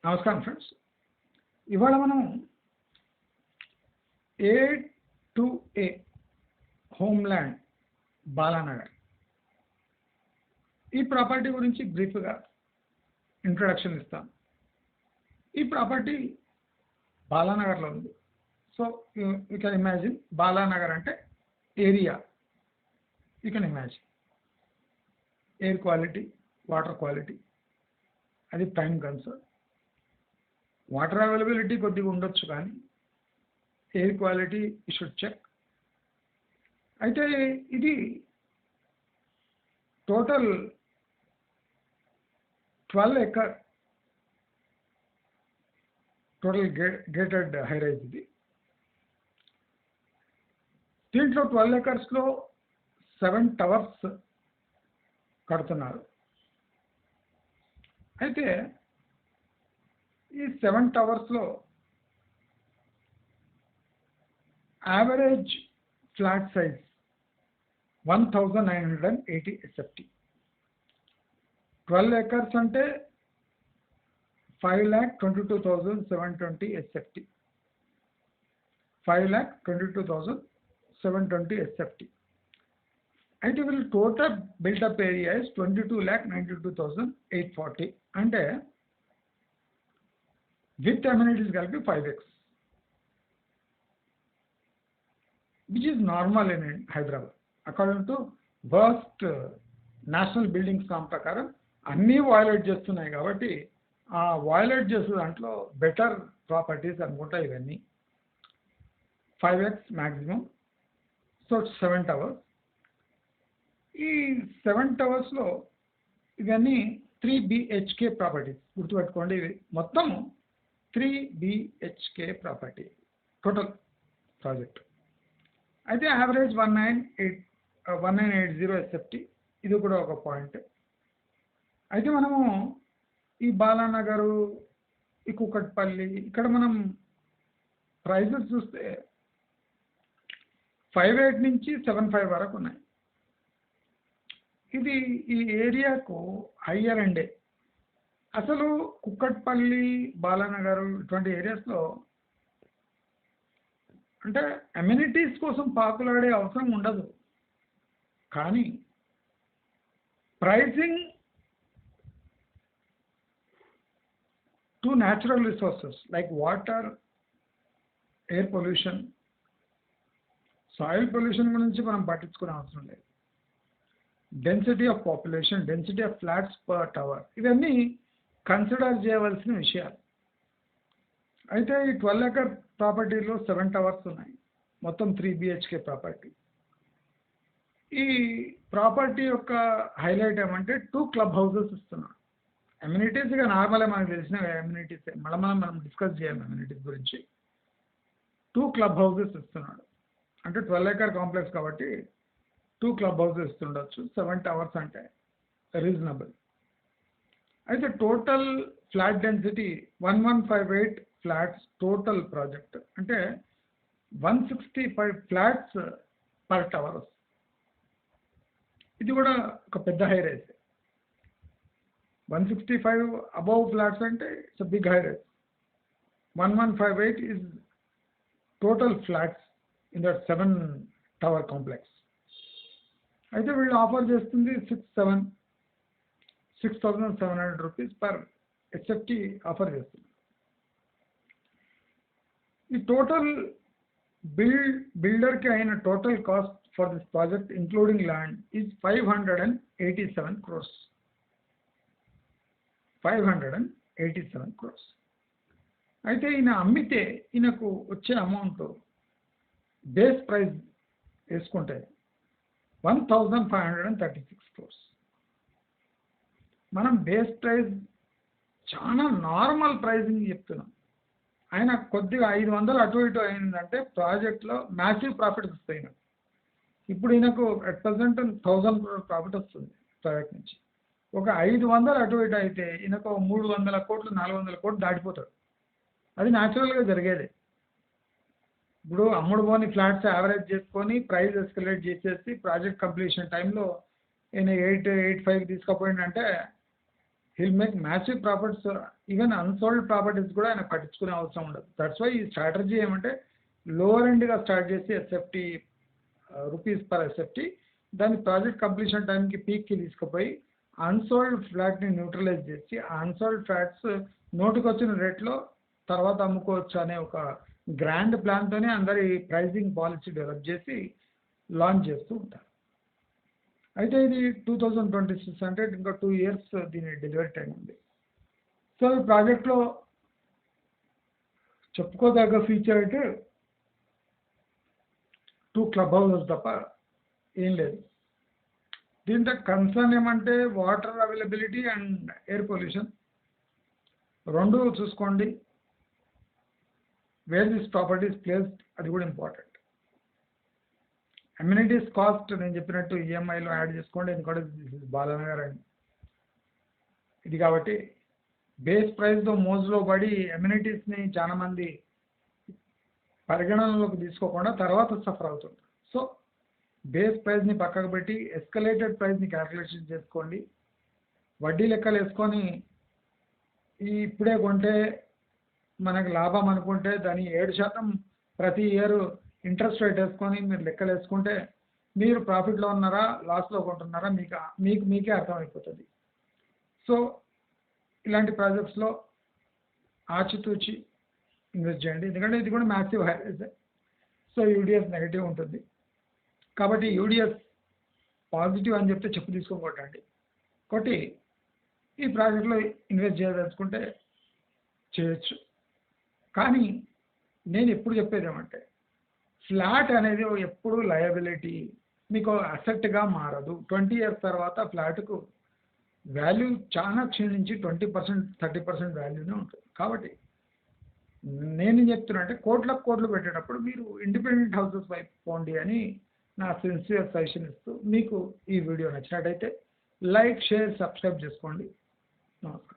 నమస్కారం ఫ్రెండ్స్. ఇవాళ మనం A2A హోమ్‌ల్యాండ్ బాలానగర్ ఈ ప్రాపర్టీ గురించి బ్రీఫ్గా ఇంట్రొడక్షన్ ఇస్తాను. ఈ ప్రాపర్టీ బాలానగర్లో ఉంది. So you can imagine Balanagar అంటే area. You can imagine air quality, water quality అది ప్రైమ్ కన్సర్న్. వాటర్ అవైలబిలిటీ కొద్దిగా ఉండొచ్చు, కానీ air quality you should check. అయితే ఇది total 12 acre total gated high rise. ఇది దీంట్లో 12 ఎకర్స్లో 7 టవర్స్ కడుతున్నారు. అయితే ఈ 7 టవర్స్లో average flat size 1980 SFT. 12 acres అంటే 5,22,720 SFT. 5,22,720 SFT. అయితే వీళ్ళు టోటల్ బిల్టప్ ఏరియా ఇస్ 22,92,840. అంటే విత్ అమ్యూనిటీస్ కలిపి 5x, which is normal in Hyderabad. According to worst national buildings com ప్రకారం అన్నీ వయలేట్ చేస్తున్నాయి కాబట్టి ఆ వయలేట్ చేసే దాంట్లో బెటర్ ప్రాపర్టీస్ అనుకుంటా ఇవన్నీ. 5x maximum. So 7 towers. ఈ 7 టవర్స్లో ఇవన్నీ 3 BHK ప్రాపర్టీస్. గుర్తుపెట్టుకోండి, ఇవి మొత్తం 3 BHK ప్రాపర్టీ టోటల్ ప్రాజెక్ట్. అయితే యావరేజ్ 1980 SFT. ఇది కూడా ఒక పాయింట్. అయితే మనము ఈ బాలానగరు, ఈ కుకట్పల్లి, ఇక్కడ మనం ప్రైజెస్ చూస్తే 5.8 నుంచి 7.5 వరకు ఉన్నాయి. ఇది ఈ ఏరియాకు హయ్యర్ అండే. అసలు కుక్కట్పల్లి, బాలానగర్ ఇటువంటి ఏరియాస్లో అంటే అమ్యూనిటీస్ కోసం పాకులాడే అవసరం ఉండదు, కానీ pricing to natural resources like water, air pollution, soil pollution గురించి మనం పట్టించుకునే అవసరం లేదు. Density of population, density of flats per tower, ఇవన్నీ కన్సిడర్ చేయవలసిన విషయాలు. అయితే ఈ 12 ఎకర్ ప్రాపర్టీలో 7 టవర్స్ ఉన్నాయి. మొత్తం 3 BHK ప్రాపర్టీ. ఈ ప్రాపర్టీ యొక్క హైలైట్ ఏమంటే 2 క్లబ్ హౌసెస్ ఇస్తున్నాడు. అమ్యూనిటీస్ ఇక నార్మల్గా మనకు తెలిసిన అమ్యూనిటీస్, మనం డిస్కస్ చేయాలి అమ్యూనిటీస్ గురించి. 2 క్లబ్ హౌసెస్ ఇస్తున్నాడు. అంటే 12 ఎకర్ కాంప్లెక్స్ కాబట్టి 2 క్లబ్ హౌసెస్ ఇస్తుండొచ్చు. 7 టవర్స్ అంటే రీజనబుల్. అయితే total flat density 1158 flats total project. అంటే 165 ఫ్లాట్స్ పర్ టవర్. ఇది కూడా ఒక పెద్ద హై రైజ్. 165 అబౌవ్ ఫ్లాట్స్ అంటే it's big high rise. 1158 is total flats in that 7 tower complex. అయితే వీళ్ళు ఆఫర్ చేస్తుంది 6,700 రూపీస్ పర్ SFT ఆఫర్ చేస్తుంది. ఈ టోటల్ బిల్డర్కి అయిన total cost for this project including land is 587 crores. 587 crores. అయితే ఈయన అమ్మితే ఈయనకు వచ్చే అమౌంట్ బేస్ ప్రైస్ వేసుకుంటే 1,536 crores. మనం బేస్ ప్రైస్ చాలా నార్మల్ ప్రైజింగ్ చెప్తున్నాం. ఆయన కొద్దిగా 500 అటు ఇటు అయిందంటే ప్రాజెక్ట్లో మ్యాసివ్ ప్రాఫిట్స్ వస్తాయి. ఇప్పుడు ఈయనకు అట్ ప్రజెంట్ 1,000 crore ప్రాఫిట్ వస్తుంది ప్రాజెక్ట్ నుంచి. ఒక 500 అటు ఇటు అయితే ఈయనకు 300 కోట్లు 400 కోట్లు దాటిపోతాడు. అది న్యాచురల్గా జరిగేదే. ఇప్పుడు అమ్ముడు పోని ఫ్లాట్స్ యావరేజ్ చేసుకొని ప్రైస్ ఎస్కలేట్ చేసేసి ప్రాజెక్ట్ కంప్లీషన్ టైంలో ఈయన 885 తీసుకుపోయిందంటే he'll make massive profits. Even unsold properties కూడా ఆయన పట్టించుకునే అవసరం ఉండదు. దట్స్ వై ఈ స్ట్రాటజీ ఏమంటే లోవర్ ఎండ్గా స్టార్ట్ చేసి ఎస్ఎఫ్టీ రూపీస్ పర్ ఎస్ఎఫ్టీ దాని ప్రాజెక్ట్ కంప్లీషన్ టైంకి పీక్కి తీసుకుపోయి అన్సోల్డ్ ఫ్లాట్ని న్యూట్రలైజ్ చేసి ఆ అన్సోల్డ్ ఫ్లాట్స్ నోటుకు వచ్చిన రేట్లో తర్వాత అమ్ముకోవచ్చు అనే ఒక గ్రాండ్ ప్లాన్తోనే అందరి ప్రైజింగ్ పాలసీ డెవలప్ చేసి లాంచ్ చేస్తూ ఉంటారు. అయితే ఇది 2026 అంటే ఇంకా 2 years దీని డెలివరీ టైం ఉంది. సో ఈ ప్రాజెక్ట్లో చెప్పుకోదగ్గ ఫీచర్ అంటే 2 క్లబ్ హౌసెస్ తప్ప ఏం లేదు. దీంట్లో కన్సర్న్ ఏమంటే water availability and air pollution రెండు చూసుకోండి. వేర్ దిస్ ప్రాపర్టీస్ ప్లేస్డ్ అది కూడా ఇంపార్టెంట్. అమ్యూనిటీస్ కాస్ట్ నేను చెప్పినట్టు ఈఎంఐలో యాడ్ చేసుకోండి, ఎందుకంటే దిస్ ఇస్ బాలనగర్ అండ్ ఇది కాబట్టి బేస్ ప్రైస్తో మోజులో పడి అమ్యూనిటీస్ని చాలా మంది పరిగణనలోకి తీసుకోకుండా తర్వాత సఫర్ అవుతుంది. సో బేస్ ప్రైస్ని పక్కకు పెట్టి ఎస్కలేటెడ్ ప్రైస్ని క్యాల్కులేషన్ చేసుకోండి. వడ్డీ లెక్కలు వేసుకొని ఇప్పుడే కొంటే మనకు లాభం అనుకుంటే దాని 7% ప్రతి ఇయర్ ఇంట్రెస్ట్ రేట్ వేసుకొని మీరు లెక్కలు వేసుకుంటే మీరు ప్రాఫిట్లో ఉన్నారా లాస్లో కొంటున్నారా మీకే అర్థమైపోతుంది. సో ఇలాంటి ప్రాజెక్ట్స్లో ఆచితూచి ఇన్వెస్ట్ చేయండి, ఎందుకంటే ఇది కూడా మ్యాసివ్ హైరేజ్. సో యూడిఎస్ నెగిటివ్ ఉంటుంది కాబట్టి యూడిఎస్ పాజిటివ్ అని చెప్తే చెప్పు తీసుకొని కొట్టండి. కొట్టి ఈ ప్రాజెక్ట్లో ఇన్వెస్ట్ చేయదలుచుకుంటే చేయొచ్చు. కానీ నేను ఎప్పుడు చెప్పేది ఏమంటే ఫ్లాట్ అనేది ఎప్పుడు లయబిలిటీ, మీకు అసెట్గా మారదు. 20 years తర్వాత ఫ్లాట్కు వాల్యూ చాలా క్షీణించి 20% 30% వాల్యూనే ఉంటుంది. కాబట్టి నేను చెప్తున్నా అంటే కోట్లు పెట్టేటప్పుడు మీరు ఇండిపెండెంట్ హౌసెస్ వైపు పోండి అని నా సిన్సియర్ సజెషన్ ఇస్తూ, మీకు ఈ వీడియో నచ్చినట్టయితే లైక్, షేర్, సబ్స్క్రైబ్ చేసుకోండి. నమస్కారం.